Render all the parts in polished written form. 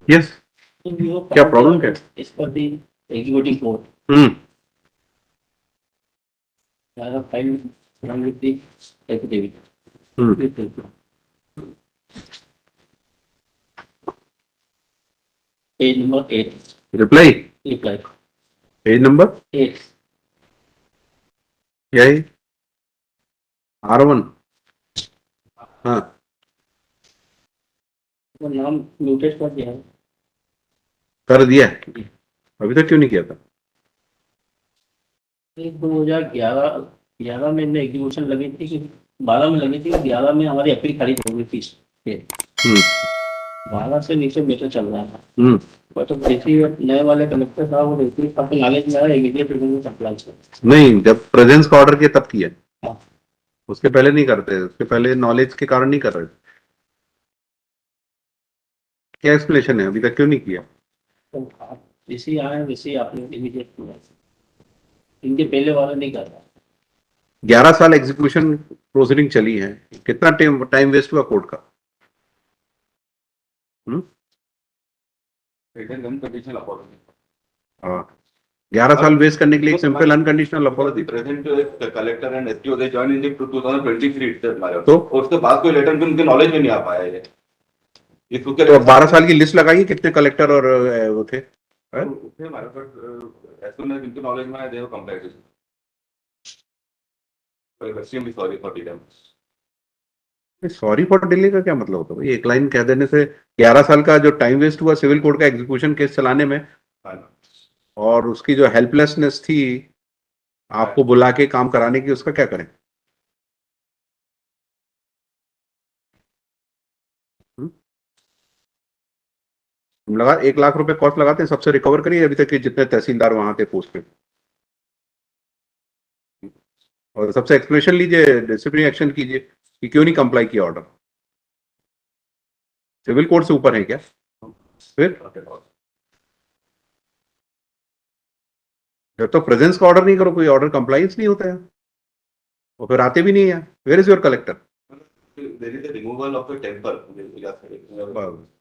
Yes, क्या problem क्या है? इस पर भी executive court file with the affidavit. Page number 8. Reply. Page number 8. क्या है? R1. हाँ, वो नाम म्यूटेट कर दिया है। कर दिया है। अभी तक क्यों नहीं किया था? 2011 में एग्जीक्यूशन लगी थी कि 12 में लगी थी, 11 में हमारी अपील खारिज हो गई थी। 12 से नीचे बेटर चल रहा था। बट अब देखिए नए वाले कलेक्टर साहब वो देखिए आपको नॉलेज में आया इमीडिएट रिमूवल अप्लाई किया। नहीं, जब प्रेजेंस का ऑर्डर किया तब किया। हाँ। उसके पहले नहीं करते, उसके पहले नॉलेज के कारण नहीं कर रहे। क्या एक्सप्लेनेशन है, अभी तक क्यों नहीं किया? तो आप जैसे आए वैसे आपने इमीडिएट किया, इनके पहले वाला नहीं कर रहा। 11 साल एग्जीक्यूशन प्रोसीडिंग चली है, कितना टाइम वेस्ट हुआ कोर्ट का? हाँ, 11 साल वेस्ट करने के लिए एक simple unconditional apology. Present collector and SDO they join in 2023 itself. तो उसके बाद कोई लेटर भी उनके नॉलेज में नहीं आ पाया है। तो 12 साल की लिस्ट लगाइए कितने कलेक्टर और वो थे। हमारे पास एज सुन एज इनके नॉलेज में आए they have complied. Extremely sorry for delay. Sorry for delay का क्या मतलब होता है भाई? एक लाइन कह देने से 11 साल का जो टाइम वेस्ट हुआ सिविल कोर्ट का एग्जीक्यूशन केस चलाने में, और उसकी जो हेल्पलेसनेस थी आपको बुला के काम कराने की, उसका क्या करें? हम लगा 1 लाख रुपए कॉस्ट लगाते हैं, सबसे रिकवर करिए अभी तक के जितने तहसीलदार वहां थे पोस्ट पे, और सबसे एक्सप्लेनेशन लीजिए, डिसिप्लिनरी एक्शन कीजिए कि क्यों नहीं कंप्लाई किया ऑर्डर। सिविल कोर्ट से ऊपर है क्या फिर? जब तो प्रेजेंस का ऑर्डर नहीं करो, कोई ऑर्डर कंप्लाइंस नहीं होता है, और फिर आते भी नहीं है। Where is your collector? There is a removal of a temple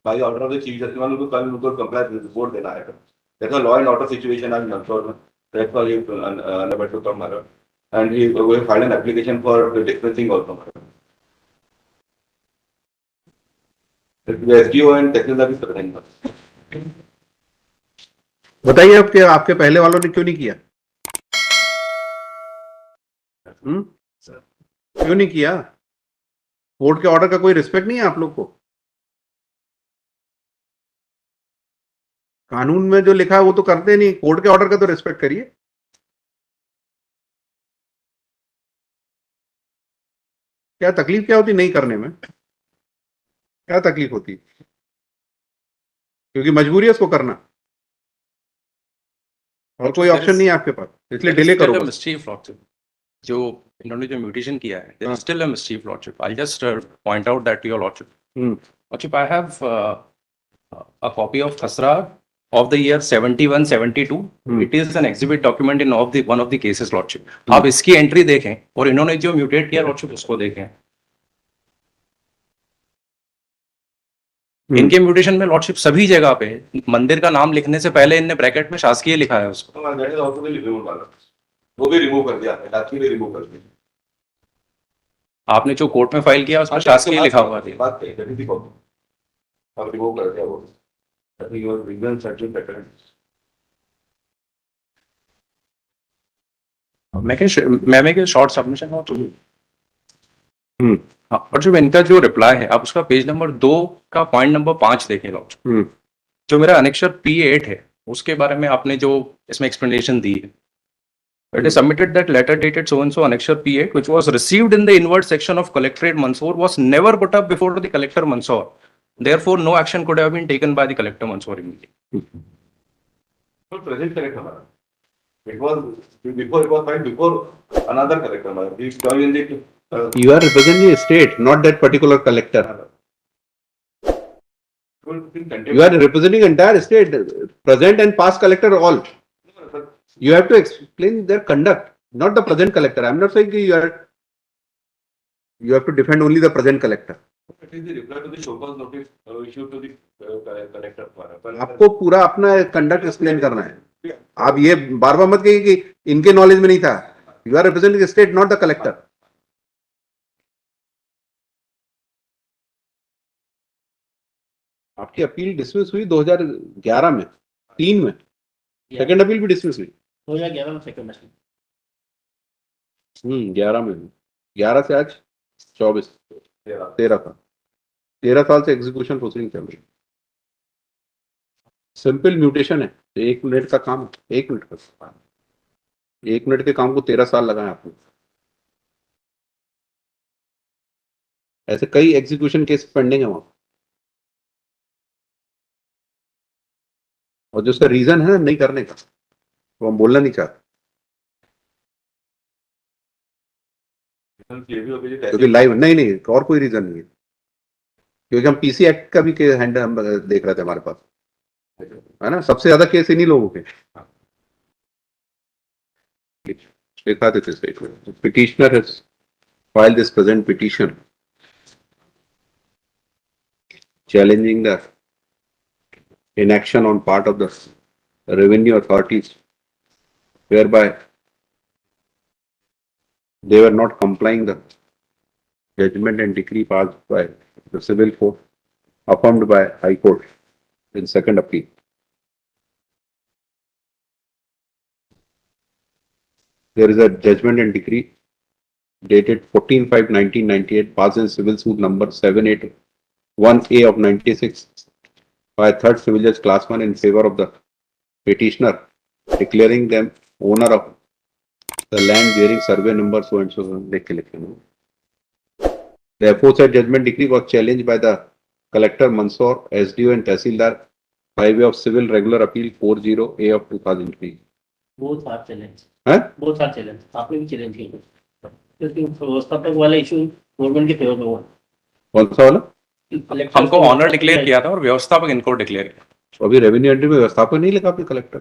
by order of the chief justice. उनको कल उनको कंप्लाइंस रिपोर्ट देना है। That's a law and order situation as Mansoor. That's why he unable to come here, and he will file an application for dispensing also. The SDO and technical service present. बताइए आपके पहले वालों ने क्यों नहीं किया? क्यों नहीं किया? कोर्ट के ऑर्डर का कोई रिस्पेक्ट नहीं है आप लोग को? कानून में जो लिखा है वो तो करते नहीं, कोर्ट के ऑर्डर का तो रिस्पेक्ट करिए। क्या तकलीफ क्या होती नहीं करने में? क्या तकलीफ होती? क्योंकि मजबूरी है उसको करना, और कोई ऑप्शन नहीं है आपके पास, इसलिए डिले करो। जो इन्होंने जो म्यूटेशन किया है, there is still a mischief, lordship. I'll just point out that to your lordship. Lordship, I have a copy of Khasra of the year 71-72. It is an exhibit document in one of the cases, lordship. आप इसकी entry देखें और इन्होंने जो mutate किया lordship उसको देखें। इनके म्यूटेशन में लॉर्डशिप सभी जगह पे मंदिर का नाम लिखने से पहले इनने ब्रैकेट में शासकीय लिखा है उसको। वो भी रिमूव कर दिया, लाठी भी रिमूव कर दिया। आपने जो कोर्ट में फाइल किया उसमें शासकीय लिखा हुआ था। बात कही जब भी अब रिमूव कर दिया वो। I think your reasons are better. मैं के शॉर्ट सबमिशन हो तो हाँ, और जो इनका जो रिप्लाई है आप उसका पेज नंबर 2 का पॉइंट नंबर 5 देखें लॉर्ड। जो मेरा अनेक्सर P8 है उसके बारे में आपने जो इसमें एक्सप्लेनेशन दी है। It is submitted that letter dated so and so annexure P8 which was received in the inward section of Collectorate Mandsaur was never put up before the Collector Mandsaur. Therefore, no action could have been taken by the Collector Mandsaur immediately. So present collector, it was before, it was filed before another collector. He joined in the. You are representing a state, not that particular collector. You are representing entire state, present and past collector all. You have to explain their conduct, not the present collector. I am not saying you have to defend only the present collector. It is the reply to the show cause notice issued to the collector. आपको पूरा अपना conduct explain करना है. आप ये बार बार मत कहिए कि इनके नॉलेज में नहीं था. You are representing state, not the collector. आपकी अपील डिसमिस हुई 2011 में, 3 में. सेकंड अपील भी डिसमिस हुई 2011 में सेकंड 11 में. 11 से आज 24, 13 था. 13 साल से एग्जीक्यूशन प्रोसीडिंग चल रही है. सिंपल म्यूटेशन है, 1 मिनट का काम है. 1 मिनट का, 1 मिनट के काम को 13 साल लगाए आपने. ऐसे कई एग्जीक्यूशन केस पेंडिंग है वहां, और जो उसका रीजन है नहीं करने का, वो हम बोलना नहीं चाहते क्योंकि लाइव नहीं, और कोई रीजन नहीं है. क्योंकि हम पीसी एक्ट का भी हैंड हम देख रहे थे हमारे पास, है ना. सबसे ज्यादा केस इन्हीं लोगों के लिखा देते statement. Petitioner has filed this present petition challenging the inaction on part of the revenue authorities whereby they were not complying the judgment and decree passed by the civil court, affirmed by High Court in second appeal. There is a judgment and decree dated 14/5/1998 passed in civil suit number 781A of 96 by third civil judge class 1 in favor of the petitioner, declaring them owner of the land bearing survey number so and so. The aforesaid judgment decree was challenged by the collector Mansoor, SDO and Tehsildar by way of civil regular appeal 40A of 2003. बहुत hard challenge है? बहुत hard challenge आपने भी challenge किया क्योंकि व्यवस्थापक वाला issue government के फेवर में हुआ. कौन सा वाला? हमको ऑनर डिक्लेयर किया था और व्यवस्थापक इनको डिक्लेयर किया. अभी रेवेन्यू एंट्री में व्यवस्थापक नहीं लिखा आपने कलेक्टर,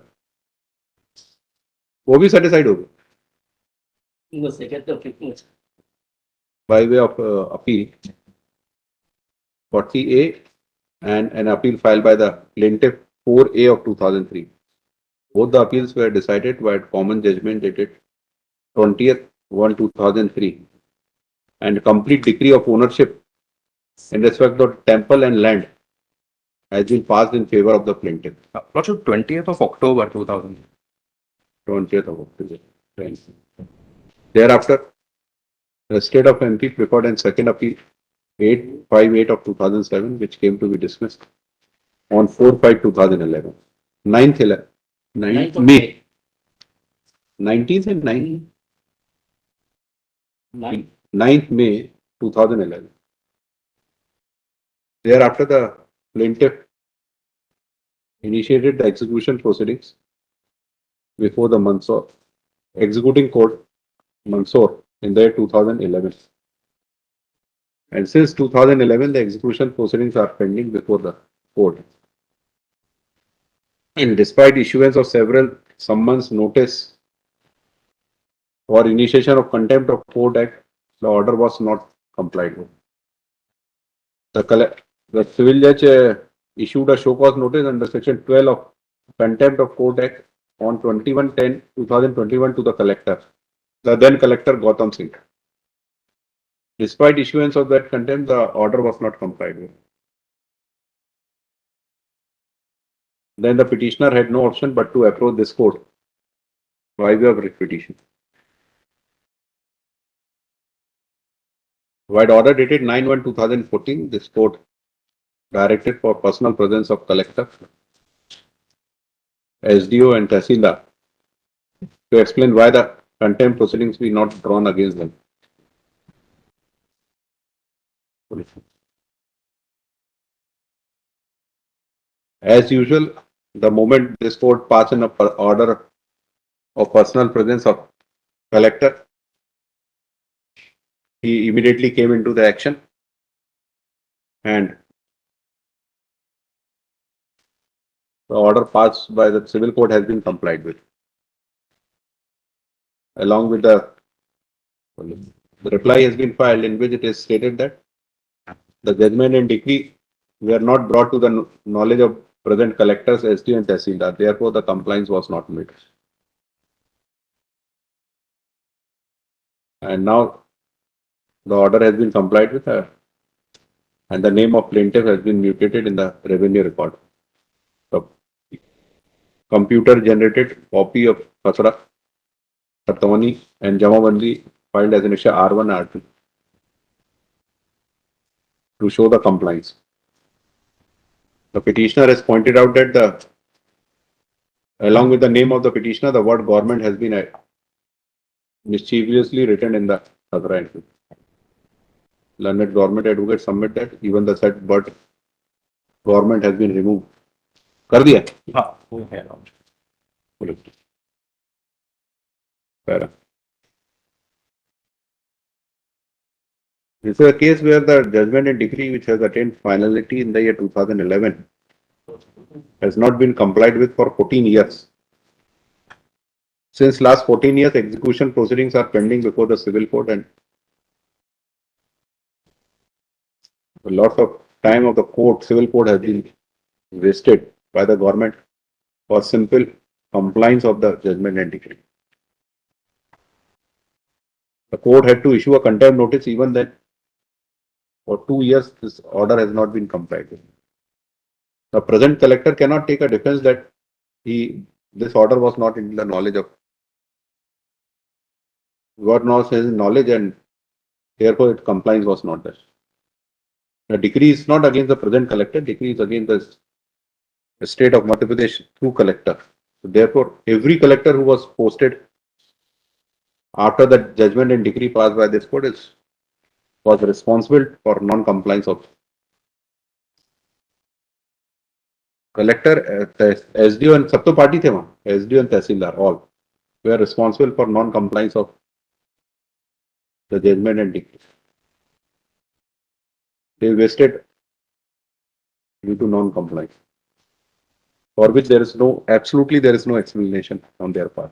वो भी सेटिस्फाइड हो गए वो सेकंड तो 15 by way of appeal 40A and an appeal filed by the plaintiff 4A of 2003. Both the appeals were decided by common judgment dated 20th/1/2003 and complete decree of ownership in respect of temple and land has been passed in favor of the plaintiff. Lordship, 20th of October 2000. 20th of October. Thereafter, the state of MP preferred in second appeal 858 of 2007, which came to be dismissed on 4/5/2011. 9th May. 19th and 9th May 2011. Thereafter, the plaintiff initiated the execution proceedings before the Mansoor executing court, Mansoor, in the year 2011. And since 2011, the execution proceedings are pending before the court. And despite issuance of several summons, notice, or initiation of contempt of court act, the order was not complied with. The civil judge issued a show cause notice under section 12 of contempt of court act on 21/10/2021 to the collector, the then collector Gautam Singh. Despite issuance of that contempt, the order was not complied with. Then the petitioner had no option but to approach this court by way of writ petition. By order dated 9/1/2014, this court directed for personal presence of collector, SDO and Tehsildar to explain why the contempt proceedings be not drawn against them. As usual, the moment this court passed an order of personal presence of collector, he immediately came into the action and the order passed by the civil court has been complied with. Along with the reply has been filed in which it is stated that the judgment and decree were not brought to the knowledge of present collectors, SDO and Tehsildar. Therefore, the compliance was not made. And now the order has been complied with, and the name of plaintiff has been mutated in the revenue record. The computer-generated copy of Khasra, Khatwani, and Jamabandi filed as Annexure R1 R2 to show the compliance. The petitioner has pointed out that along with the name of the petitioner, the word government has been mischievously written in the Khasra entry. Learned government advocate submit that even the said word government has been removed. कर दिया? हाँ, वो है ना। Fair. This is a case where the judgment and decree which has attained finality in the year 2011 has not been complied with for 14 years. Since last 14 years, execution proceedings are pending before the civil court, and a lot of time of the court, civil court has been wasted by the government for simple compliance of the judgment and decree. The court had to issue a contempt notice even then. For 2 years, this order has not been complied with. The present collector cannot take a defense that this order was not in the knowledge of God, knows his knowledge, and therefore its compliance was not there. The decree is not against the present collector, decree is against the state of Madhya Pradesh through collector. So therefore, every collector who was posted after the judgment and decree passed by this court was responsible for non-compliance of collector, SDO and सब तो party थे वहाँ, SDO and Tehsildar all were responsible for non-compliance of the judgment and decree. They wasted due to non-compliance, for which absolutely there is no explanation on their part.